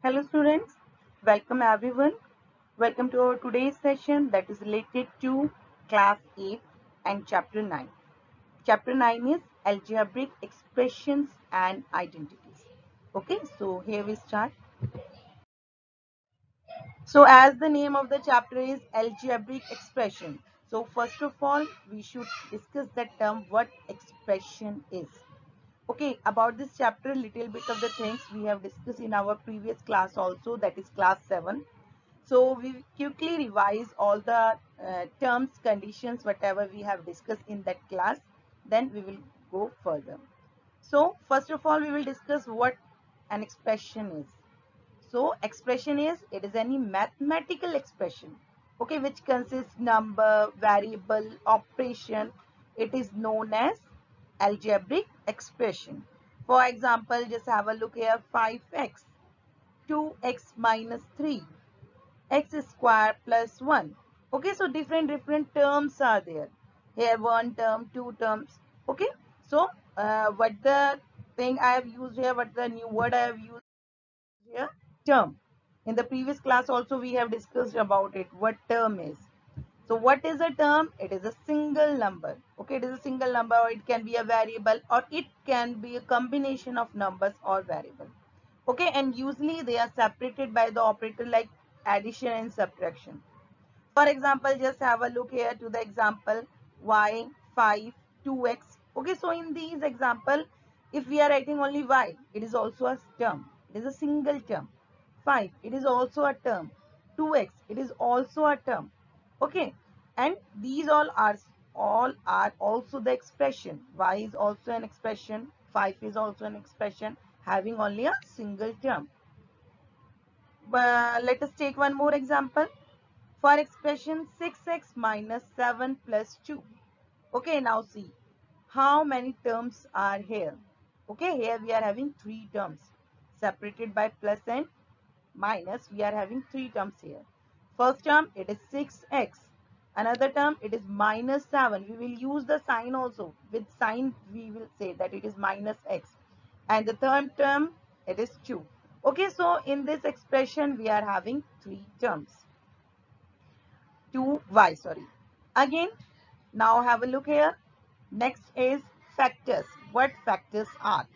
Hello students, welcome everyone. Welcome to our today's session that is related to class 8 and chapter 9. Chapter 9 is algebraic expressions and identities. Okay, so here we start. So as the name of the chapter is algebraic expression. So first of all, we should discuss the term what expression is. Okay, about this chapter, little bit of the things we have discussed in our previous class also, that is class 7. So we quickly revise all the terms, conditions, whatever we have discussed in that class. Then we will go further. So first of all, we will discuss what an expression is. So expression is, it is any mathematical expression, okay, which consists number, variable, operation. It is known as algebraic expression. For example, just have a look here, 5x, 2x minus 3, x square plus 1. Okay, so different terms are there. Here one term, two terms. Okay, so what the thing I have used here, what the new word I have used here, term. In the previous class also we have discussed about it, what term is. So what is a term? It is a single number. Okay, it is a single number, or it can be a variable, or it can be a combination of numbers or variable. Okay, and usually they are separated by the operator like addition and subtraction. For example, just have a look here to the example y 5 2x. Okay, so in these example, if we are writing only y, it is also a term. It is a single term. 5, it is also a term. 2x, it is also a term. Okay, and these all are also the expression. Y is also an expression. 5 is also an expression having only a single term. Let us take one more example. For expression 6x minus 7 plus 2. Okay, now see how many terms are here. Okay, here we are having three terms separated by plus and minus. We are having three terms here. First term, it is 6x. Another term, it is minus 7. We will use the sign also. With sign, we will say that it is minus x. And the third term, it is 2. Okay, so in this expression, we are having three terms. 2y, sorry. Again, now have a look here. Next is factors. What factors are?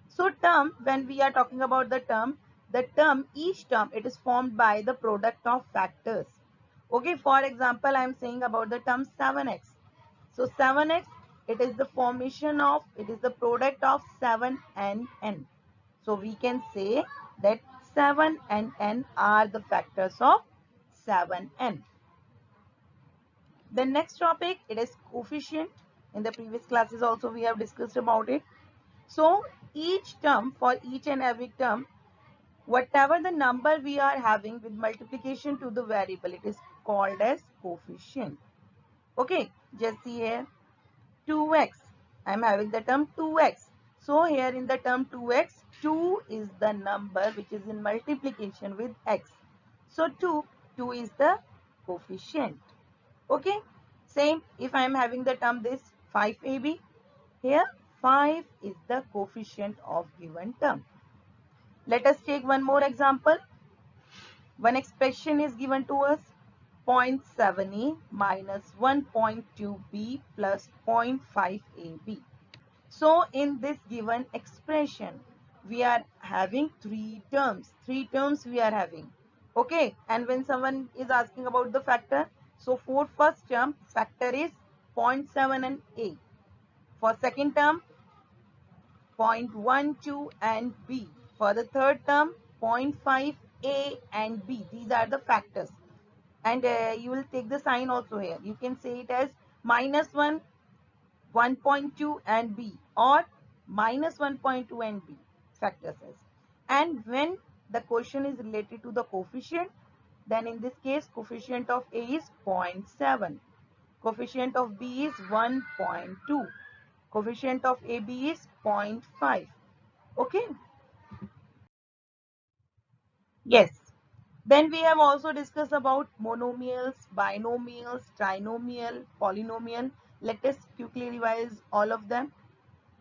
So term, when we are talking about the term, each term, it is formed by the product of factors. Okay, for example, I am saying about the term 7x. So 7x, it is the product of 7 and n. So we can say that 7 and n are the factors of 7n. The next topic, it is coefficient. In the previous classes also we have discussed about it. So each term, for each and every term, whatever the number we are having with multiplication to the variable, it is called as coefficient. Okay, just see here 2x. I am having the term 2x. So here in the term 2x, 2 is the number which is in multiplication with x. So 2 is the coefficient. Okay, same if I am having the term this 5ab, here 5 is the coefficient of given term. Let us take one more example. One expression is given to us, 0.7a minus 1.2b plus 0.5ab. So in this given expression, we are having three terms. Three terms we are having. Okay, and when someone is asking about the factor, so for first term, factor is 0.7 and a. For second term, 0.12 and b. For the third term, 0.5 a and b. These are the factors. And you will take the sign also here. You can say it as minus 1, 1.2 and b, or minus 1.2 and b, factors as. And when the question is related to the coefficient, then in this case coefficient of a is 0.7, coefficient of b is 1.2, coefficient of ab is 0.5. Okay, yes. Then we have also discussed about monomials, binomials, trinomial, polynomial. Let us quickly revise all of them.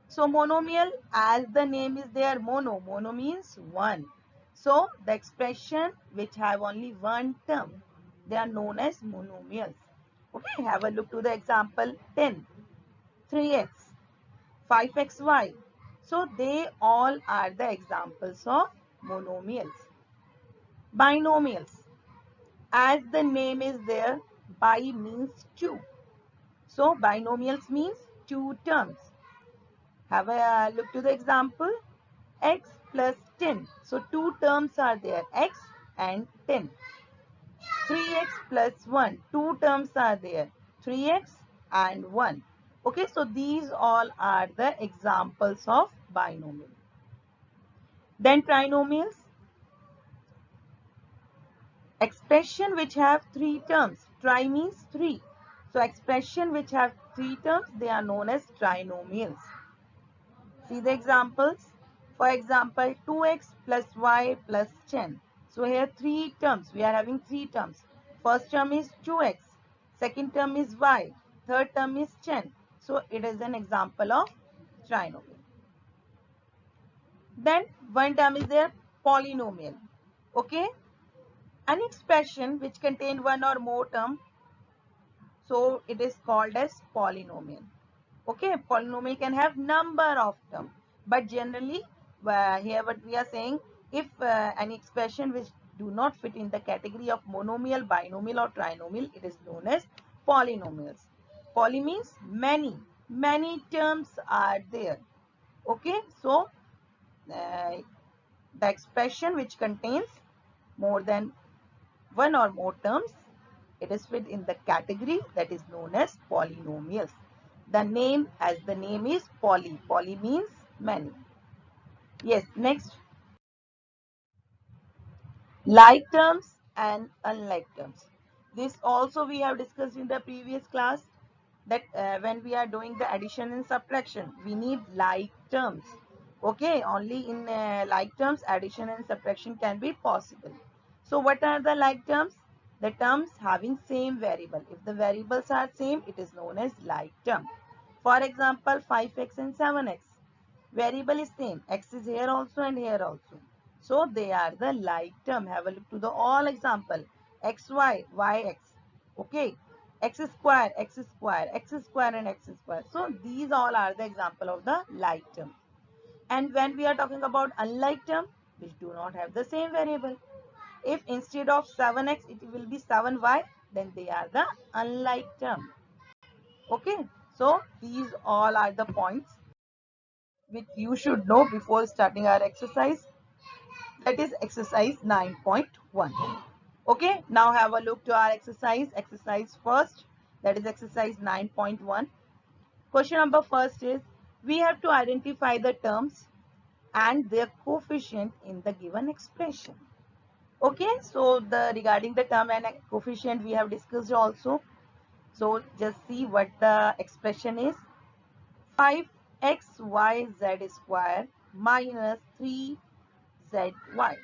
So monomial, as the name is there, mono means one. So the expression which have only one term, they are known as monomials. Okay, have a look to the example 10, 3x, 5xy. So they all are the examples of monomials. Binomials. As the name is there, bi means two. So binomials means two terms. Have a look to the example. X plus 10. So two terms are there, x and 10. 3x plus 1. Two terms are there, 3x and 1. Okay, so these all are the examples of binomial. Then trinomials. Expression which have three terms. Tri means three. So expression which have three terms, they are known as trinomials. See the examples. For example, 2x plus y plus 10. So here three terms. We are having three terms. First term is 2x. Second term is y. Third term is 10. So it is an example of trinomial. Then one term is there, polynomial. Okay. An expression which contain one or more term, so it is called as polynomial. Okay, polynomial can have number of terms, but generally here what we are saying, if any expression which do not fit in the category of monomial, binomial or trinomial, it is known as polynomials. Poly means many, many terms are there. Okay, so uh, the expression which contains more than one or more terms, it is fit in the category that is known as polynomials. The name, as the name is poly. Poly means many. Yes, next. Like terms and unlike terms. This also we have discussed in the previous class, that when we are doing the addition and subtraction, we need like terms. Okay, only in like terms addition and subtraction can be possible. So what are the like terms? The terms having same variable. If the variables are same, it is known as like term. For example, 5x and 7x. Variable is same. X is here also and here also. So they are the like term. Have a look to the all example. xy, yx. Okay. X square, x square, x square and x square. So these all are the example of the like term. And when we are talking about unlike term, which do not have the same variable. If instead of 7x it will be 7y, then they are the unlike term. Okay. So these all are the points which you should know before starting our exercise. That is exercise 9.1. Okay, now have a look to our exercise first, that is exercise 9.1. Question number first is, we have to identify the terms and their coefficient in the given expression. Okay, so the regarding the term and coefficient we have discussed also. So just see what the expression is. 5xyz square minus 3zy.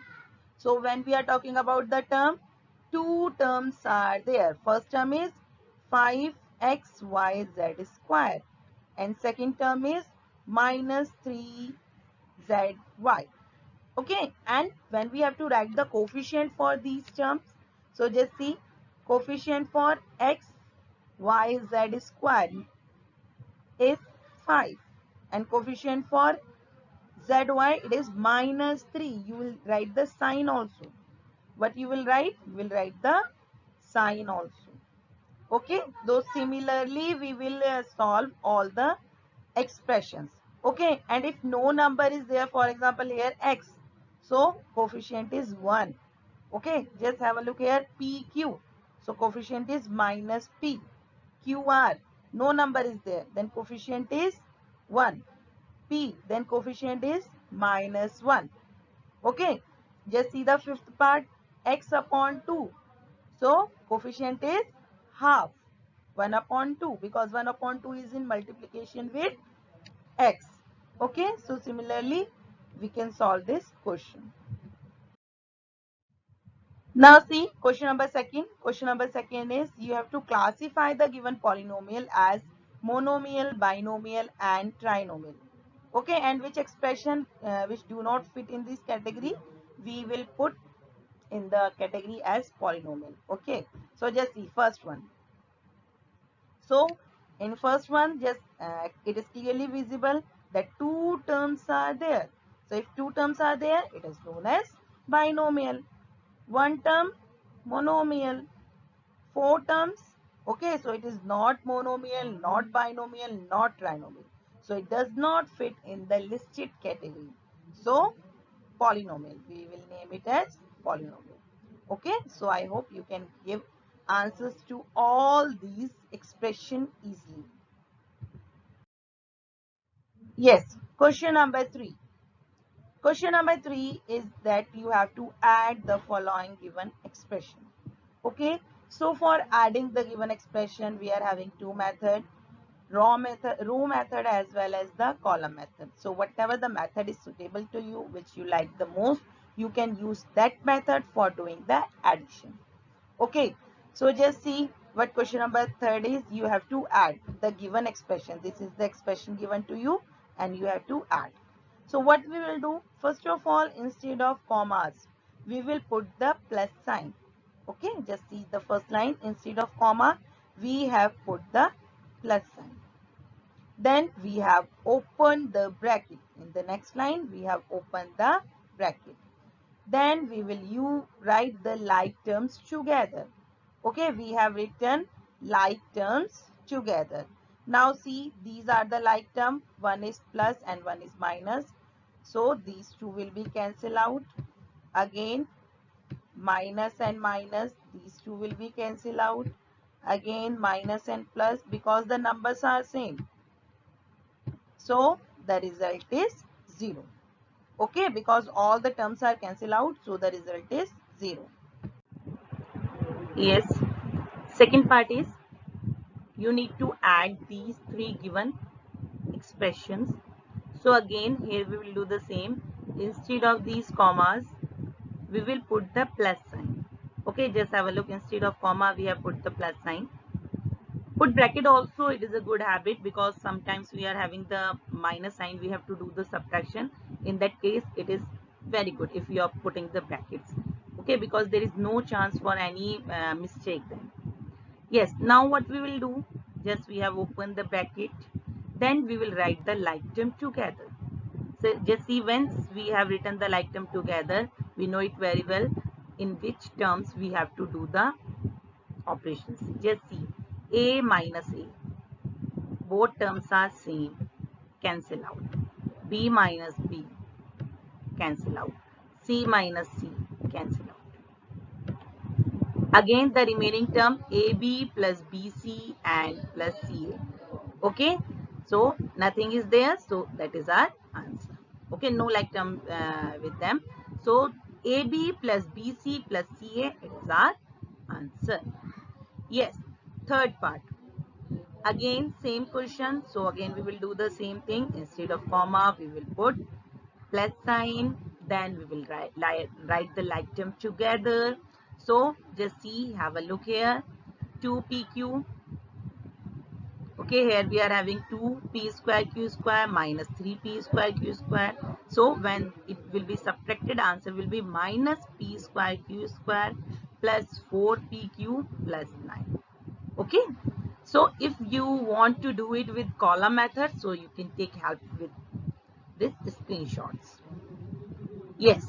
So when we are talking about the term, two terms are there. First term is 5xyz square and second term is minus 3zy. Okay, and when we have to write the coefficient for these terms, so just see, coefficient for x, y, z square is 5 and coefficient for zy it is minus 3. You will write the sign also. What you will write? You will write the sign also. Okay, so similarly we will solve all the expressions. Okay, and if no number is there, for example here x, so coefficient is 1. Okay, just have a look here, pq, so coefficient is minus p. Qr, no number is there, then coefficient is 1. P, then coefficient is minus 1. Okay, just see the fifth part, x upon 2. So coefficient is half, 1 upon 2, because 1 upon 2 is in multiplication with x. Okay, so similarly we can solve this question. Now see question number second. Question number second is, you have to classify the given polynomial as monomial, binomial and trinomial. Okay, and which expression which do not fit in this category, we will put in the category as polynomial. Okay, so just see first one. So in first one, just it is clearly visible that two terms are there. So if two terms are there, it is known as binomial. One term, monomial. Four terms, okay, so it is not monomial, not binomial, not trinomial. So it does not fit in the listed category. So polynomial, we will name it as polynomial. Okay, so I hope you can give answers to all these expression easily. Yes, question number 3. Question number 3 is that you have to add the following given expression. Okay, so for adding the given expression, we are having two methods, row method as well as the column method. So whatever the method is suitable to you, which you like the most, you can use that method for doing the addition. Okay, so just see what question number 3 is. You have to add the given expression. This is the expression given to you and you have to add. So what we will do, first of all, instead of commas, we will put the plus sign. Okay, just see the first line, instead of comma, we have put the plus sign. Then we have opened the bracket. In the next line, we have opened the bracket. Then we will write the like terms together. Okay, we have written like terms together. Now see, these are the like term. One is plus and one is minus. So these two will be cancelled out. Again, minus and minus, these two will be cancelled out. Again, minus and plus, because the numbers are same. So the result is 0. Okay, because all the terms are cancelled out, so the result is 0. Yes. Second part is you need to add these three given expressions. So again, here we will do the same. Instead of these commas, we will put the plus sign. Okay, just have a look. Instead of comma, we have put the plus sign. Put bracket also, it is a good habit, because sometimes we are having the minus sign, we have to do the subtraction. In that case, it is very good if you are putting the brackets. Okay, because there is no chance for any mistake then. Yes, now what we will do, just we have opened the bracket, then we will write the like term together. So just see, once we have written the like term together, we know it very well in which terms we have to do the operations. Just see, a minus a, both terms are same, cancel out. B minus b, cancel out. C minus c, cancel out. Again the remaining term AB plus BC and plus CA. Okay, so nothing is there, so that is our answer. Okay, no like term with them. So AB plus BC plus CA, it is our answer. Yes, third part. Again same question, so again we will do the same thing. Instead of comma, we will put plus sign, then we will write the like term together. So just see, have a look here, 2pq. Okay, here we are having 2p square q square minus 3p square q square. So when it will be subtracted, answer will be minus p square q square plus 4pq plus 9. Okay, so if you want to do it with column method, so you can take help with this screenshots. Yes.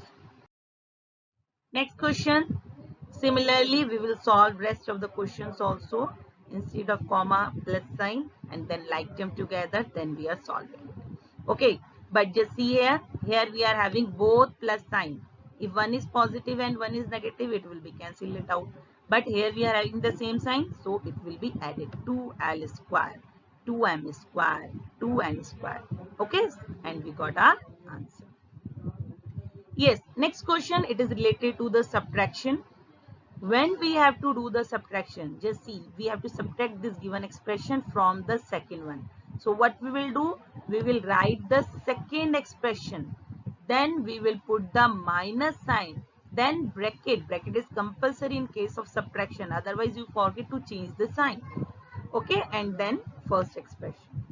Next question. Similarly, we will solve rest of the questions also. Instead of comma, plus sign, and then like them together, then we are solving. Okay, but just see here, we are having both plus sign. If one is positive and one is negative, it will be cancelled it out. But here we are having the same sign, so it will be added. 2l square, 2m square, 2n square. Okay, and we got our answer. Yes, next question, it is related to the subtraction. When we have to do the subtraction, just see, we have to subtract this given expression from the second one. So what we will do, we will write the second expression, then we will put the minus sign, then bracket. Bracket is compulsory in case of subtraction, otherwise you forget to change the sign. Okay, and then first expression.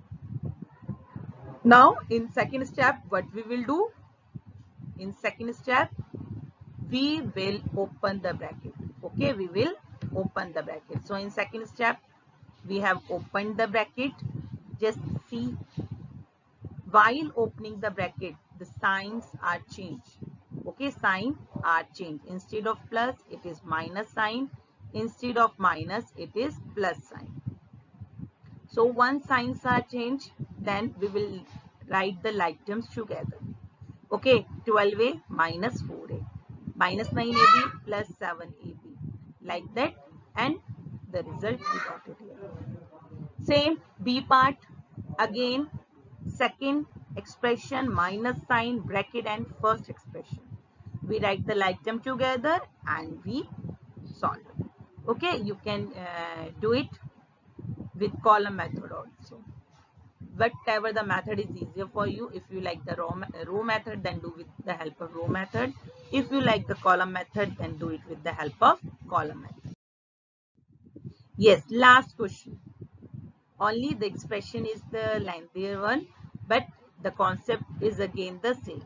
Now in second step, what we will do, in second step, we will open the bracket. Okay, we will open the bracket. So in second step, we have opened the bracket. Just see, while opening the bracket, the signs are changed. Okay, sign are changed. Instead of plus, it is minus sign. Instead of minus, it is plus sign. So once signs are changed, then we will write the like terms together. Okay, 12a minus 4a, minus 9ab plus 7ab, like that, and the result we got it here. Same B part, again second expression minus sign, bracket, and first expression. We write the like term together and we solve. Okay, you can do it with column method also. Whatever the method is easier for you. If you like the row method, then do with the help of row method. If you like the column method, then do it with the help of column method. Yes, last question. Only the expression is the lengthier one, but the concept is again the same.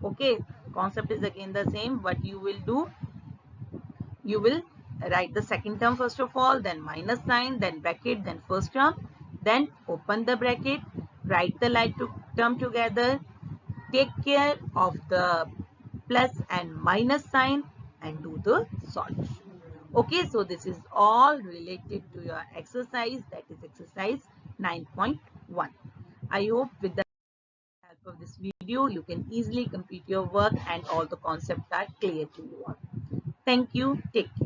Okay, concept is again the same. What you will do, you will write the second term first of all, then minus sign, then bracket, then first term, then open the bracket, write the like term together, take care of the plus and minus sign, and do the solution. Okay, so this is all related to your exercise, that is exercise 9.1. I hope with the help of this video you can easily complete your work and all the concepts are clear to you all. Thank you. Take care.